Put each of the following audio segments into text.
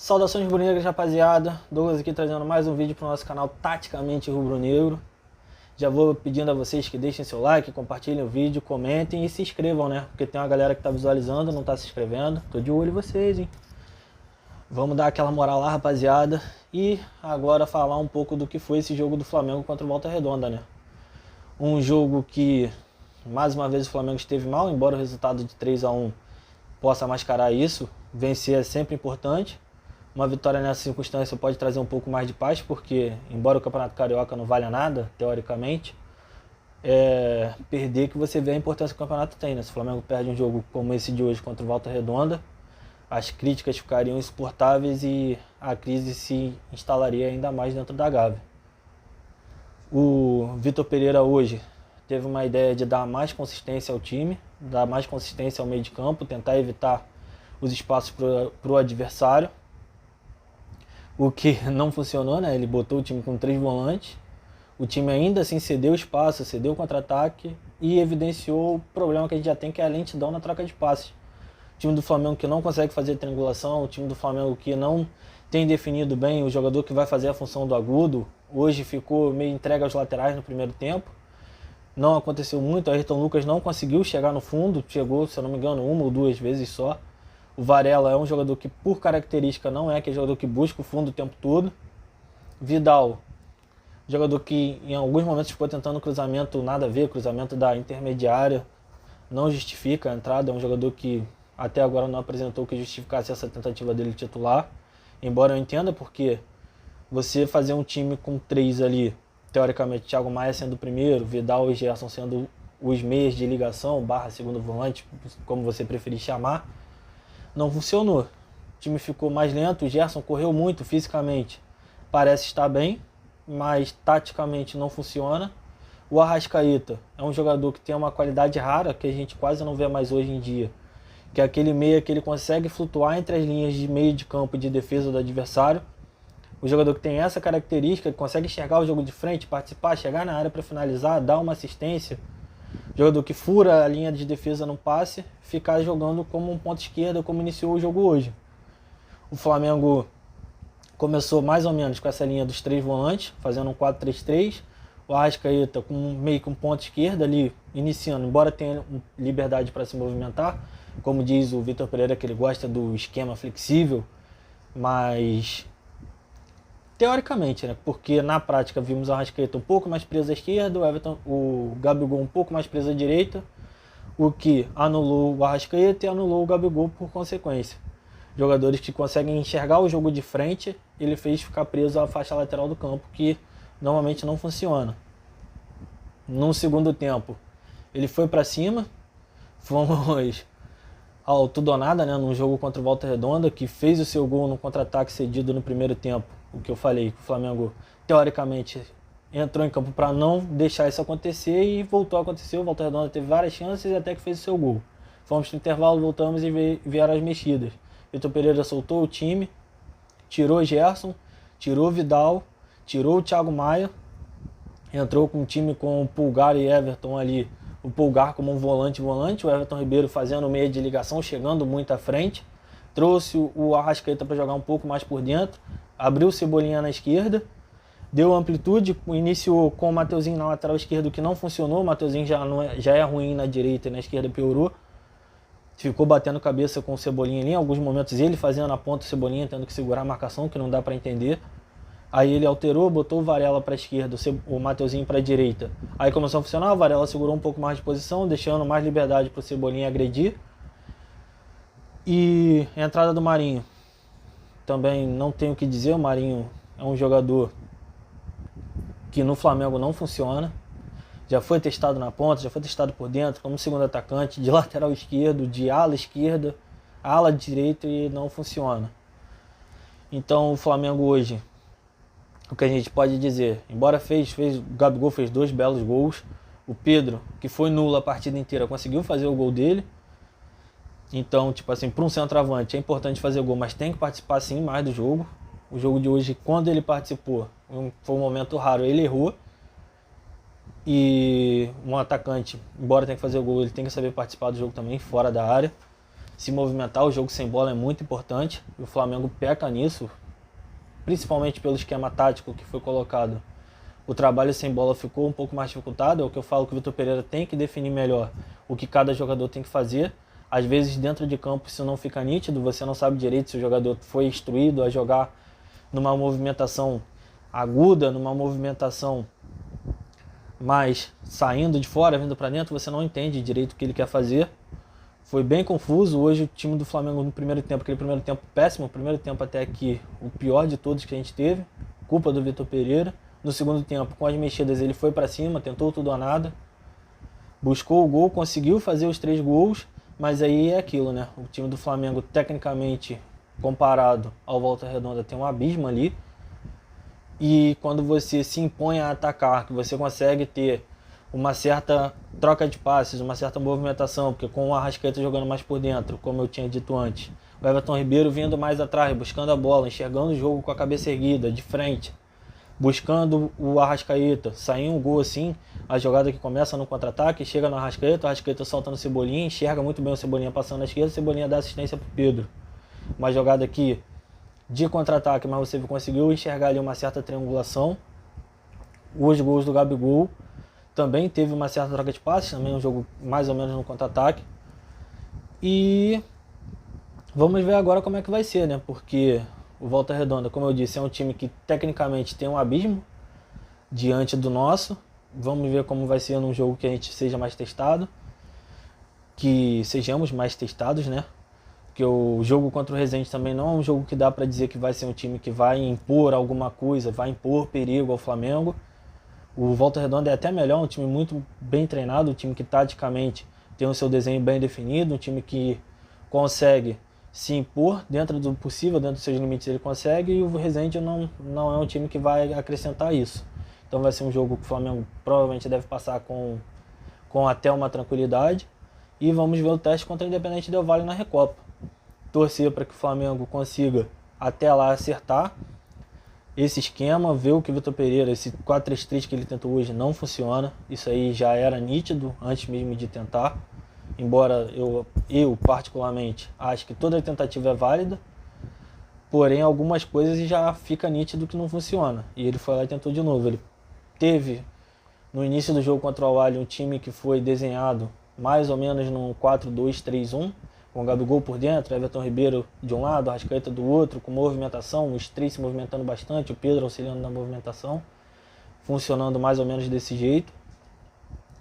Saudações rubro-negras, rapaziada. Douglas aqui trazendo mais um vídeo para o nosso canal Taticamente Rubro-Negro. Já vou pedindo a vocês que deixem seu like, compartilhem o vídeo, comentem e se inscrevam, né? Porque tem uma galera que tá visualizando, não tá se inscrevendo. Tô de olho em vocês, hein? Vamos dar aquela moral lá, rapaziada. E agora falar um pouco do que foi esse jogo do Flamengo contra o Volta Redonda, né? Um jogo que, mais uma vez, o Flamengo esteve mal, embora o resultado de 3-1 possa mascarar isso. Vencer é sempre importante. Uma vitória nessa circunstância pode trazer um pouco mais de paz, porque, embora o Campeonato Carioca não valha nada, teoricamente, perder que você vê a importância que o campeonato tem, né? Se o Flamengo perde um jogo como esse de hoje contra o Volta Redonda, as críticas ficariam insuportáveis e a crise se instalaria ainda mais dentro da Gávea. O Vitor Pereira hoje teve uma ideia de dar mais consistência ao time, dar mais consistência ao meio de campo, tentar evitar os espaços para o adversário. O que não funcionou, né? Ele botou o time com 3 volantes. O time ainda assim cedeu espaço, cedeu contra-ataque e evidenciou o problema que a gente já tem, que é a lentidão na troca de passes. O time do Flamengo que não consegue fazer triangulação, o time do Flamengo que não tem definido bem o jogador que vai fazer a função do agudo. Hoje ficou meio entregue aos laterais no primeiro tempo. Não aconteceu muito, o Ayrton Lucas não conseguiu chegar no fundo, chegou, se eu não me engano, 1 ou 2 vezes só. O Varela é um jogador que, por característica, não é aquele jogador que busca o fundo o tempo todo. Vidal, jogador que em alguns momentos ficou tentando cruzamento nada a ver, cruzamento da intermediária, não justifica a entrada. É um jogador que até agora não apresentou que justificasse essa tentativa dele titular. Embora eu entenda, porque você fazer um time com 3 ali, teoricamente Thiago Maia sendo o primeiro, Vidal e Gerson sendo os meias de ligação, / segundo volante, como você preferir chamar, não funcionou. O time ficou mais lento, o Gerson correu muito fisicamente, parece estar bem, mas taticamente não funciona. O Arrascaeta é um jogador que tem uma qualidade rara, que a gente quase não vê mais hoje em dia, que é aquele meia que ele consegue flutuar entre as linhas de meio de campo e de defesa do adversário. O jogador que tem essa característica, que consegue enxergar o jogo de frente, participar, chegar na área para finalizar, dar uma assistência. Jogador que fura a linha de defesa no passe, ficar jogando como um ponto esquerda, como iniciou o jogo hoje. O Flamengo começou mais ou menos com essa linha dos 3 volantes, fazendo um 4-3-3. O Arrascaeta com meio que um ponto esquerda ali, iniciando, embora tenha liberdade para se movimentar. Como diz o Vitor Pereira, que ele gosta do esquema flexível, mas teoricamente, né? Porque na prática vimos o Arrascaeta um pouco mais preso à esquerda, o Gabigol um pouco mais preso à direita, o que anulou o Arrascaeta e anulou o Gabigol por consequência. Jogadores que conseguem enxergar o jogo de frente, ele fez ficar preso à faixa lateral do campo, que normalmente não funciona. No segundo tempo, ele foi para cima, fomos ao tudo ou nada, né, num jogo contra o Volta Redonda, que fez o seu gol no contra-ataque cedido no primeiro tempo. O que eu falei, que o Flamengo, teoricamente, entrou em campo para não deixar isso acontecer e voltou a acontecer. O Volta Redonda teve várias chances e até que fez o seu gol. Fomos para o intervalo, voltamos e vieram as mexidas. Vitor Pereira soltou o time, tirou o Gerson, tirou o Vidal, tirou o Thiago Maia, entrou com um time com o Pulgar e Everton ali. O Pulgar como um volante, o Everton Ribeiro fazendo meia de ligação, chegando muito à frente. Trouxe o Arrascaeta para jogar um pouco mais por dentro, abriu o Cebolinha na esquerda, deu amplitude, iniciou com o Mateuzinho na lateral esquerda, que não funcionou. O Mateuzinho já é ruim na direita e na esquerda piorou. Ficou batendo cabeça com o Cebolinha ali, em alguns momentos ele fazendo a ponta, o Cebolinha tendo que segurar a marcação, que não dá para entender. Aí ele alterou, botou o Varela para a esquerda, o Mateuzinho para a direita. Aí começou a funcionar, o Varela segurou um pouco mais de posição, deixando mais liberdade para o Cebolinha agredir. E a entrada do Marinho, também não tenho o que dizer. O Marinho é um jogador que no Flamengo não funciona. Já foi testado na ponta, já foi testado por dentro, como segundo atacante, de lateral esquerdo, de ala esquerda, ala direita, e não funciona. Então o Flamengo hoje, o que a gente pode dizer, embora o Gabigol fez 2 belos gols, o Pedro, que foi nulo a partida inteira, conseguiu fazer o gol dele. Então, tipo assim, para um centroavante é importante fazer gol, mas tem que participar sim mais do jogo. O jogo de hoje, quando ele participou, foi um momento raro, ele errou. E um atacante, embora tenha que fazer o gol, ele tem que saber participar do jogo também, fora da área. se movimentar, o jogo sem bola é muito importante, e o Flamengo peca nisso, principalmente pelo esquema tático que foi colocado. O trabalho sem bola ficou um pouco mais dificultado, é o que eu falo que o Vitor Pereira tem que definir melhor o que cada jogador tem que fazer. Às vezes dentro de campo isso não fica nítido, você não sabe direito se o jogador foi instruído a jogar numa movimentação aguda, numa movimentação mais saindo de fora, vindo para dentro, você não entende direito o que ele quer fazer. Foi bem confuso hoje o time do Flamengo no primeiro tempo, aquele primeiro tempo péssimo, o primeiro tempo até aqui o pior de todos que a gente teve, culpa do Vitor Pereira. No segundo tempo, com as mexidas, ele foi para cima, tentou tudo ou nada, buscou o gol, conseguiu fazer os 3 gols, mas aí é aquilo, né? O time do Flamengo, tecnicamente, comparado ao Volta Redonda, tem um abismo ali. E quando você se impõe a atacar, que você consegue ter uma certa troca de passes, uma certa movimentação, porque com o Arrascaeta jogando mais por dentro, como eu tinha dito antes, o Everton Ribeiro vindo mais atrás, buscando a bola, enxergando o jogo com a cabeça erguida, de frente, buscando o Arrascaeta, sair um gol assim, a jogada que começa no contra-ataque, chega no Arrascaeta, o Arrascaeta solta no Cebolinha, enxerga muito bem o Cebolinha passando na esquerda, o Cebolinha dá assistência para o Pedro. Uma jogada aqui de contra-ataque, mas você conseguiu enxergar ali uma certa triangulação. Os gols do Gabigol também teve uma certa troca de passes, também um jogo mais ou menos no contra-ataque. E vamos ver agora como é que vai ser, né? Porque o Volta Redonda, como eu disse, é um time que tecnicamente tem um abismo diante do nosso. Vamos ver como vai ser num jogo que a gente seja mais testado, que sejamos mais testados, né? Porque o jogo contra o Resende também não é um jogo que dá para dizer que vai ser um time que vai impor alguma coisa, vai impor perigo ao Flamengo. O Volta Redonda é até melhor, um time muito bem treinado, um time que taticamente tem o seu desenho bem definido, um time que consegue se impor dentro do possível, dentro dos seus limites ele consegue, e o Resende não é um time que vai acrescentar isso. Então vai ser um jogo que o Flamengo provavelmente deve passar com até uma tranquilidade, e vamos ver o teste contra o Independente Del Valle na Recopa. Torcer para que o Flamengo consiga até lá acertar esse esquema, ver o que o Vitor Pereira, esse 4-3-3 que ele tentou hoje não funciona. Isso aí já era nítido antes mesmo de tentar, embora eu particularmente acho que toda tentativa é válida, porém algumas coisas já fica nítido que não funciona, e ele foi lá e tentou de novo. Ele teve no início do jogo contra o Al-Ahly um time que foi desenhado mais ou menos num 4-2-3-1, com o Gabigol por dentro, Everton Ribeiro de um lado, Arrascaeta do outro, com movimentação, os 3 se movimentando bastante, o Pedro auxiliando na movimentação, funcionando mais ou menos desse jeito.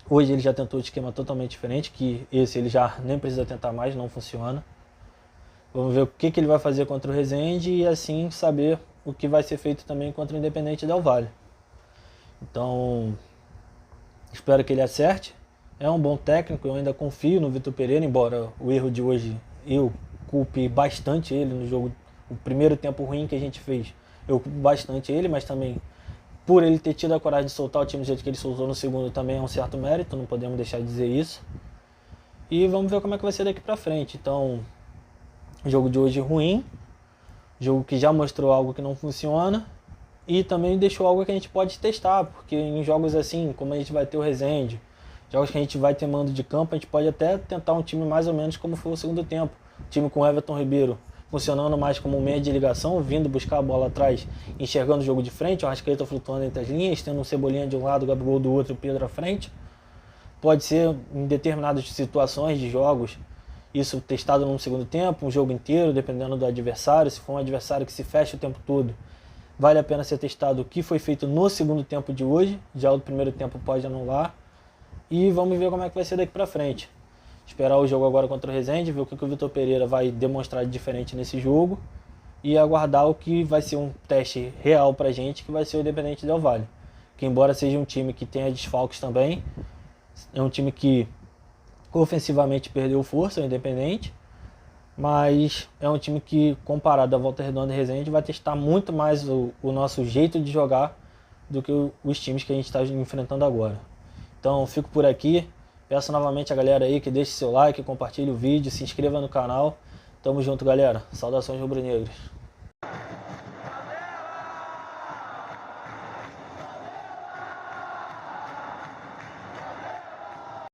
Hoje ele já tentou um esquema totalmente diferente, que esse ele já nem precisa tentar mais, não funciona. Vamos ver o que ele vai fazer contra o Resende e assim saber o que vai ser feito também contra o Independente Del Valle. Então, espero que ele acerte. É um bom técnico, eu ainda confio no Vitor Pereira, embora o erro de hoje eu culpe bastante ele no jogo. O primeiro tempo ruim que a gente fez, eu culpo bastante ele, mas também por ele ter tido a coragem de soltar o time do jeito que ele soltou no segundo também é um certo mérito, não podemos deixar de dizer isso. E vamos ver como é que vai ser daqui pra frente. Então, jogo de hoje ruim, jogo que já mostrou algo que não funciona e também deixou algo que a gente pode testar, porque em jogos assim, como a gente vai ter o Resende, jogos que a gente vai ter mando de campo, a gente pode até tentar um time mais ou menos como foi o segundo tempo. O time com o Everton Ribeiro funcionando mais como um meia de ligação, vindo buscar a bola atrás, enxergando o jogo de frente, o Arrascaeta flutuando entre as linhas, tendo um Cebolinha de um lado, o Gabigol do outro e o Pedro à frente. Pode ser em determinadas situações de jogos, isso testado num segundo tempo, um jogo inteiro, dependendo do adversário. Se for um adversário que se fecha o tempo todo, vale a pena ser testado o que foi feito no segundo tempo de hoje, já o primeiro tempo pode anular. E vamos ver como é que vai ser daqui pra frente. Esperar o jogo agora contra o Resende, ver o que o Vitor Pereira vai demonstrar de diferente nesse jogo e aguardar o que vai ser um teste real pra gente, que vai ser o Independente Del Valle. Que embora seja um time que tenha desfalques também, é um time que ofensivamente perdeu força, o Independente, mas é um time que, comparado à Volta Redonda e Resende, vai testar muito mais o nosso jeito de jogar do que os times que a gente está enfrentando agora. Então fico por aqui, peço novamente a galera aí que deixe seu like, compartilhe o vídeo, se inscreva no canal. Tamo junto, galera. Saudações rubro-negras.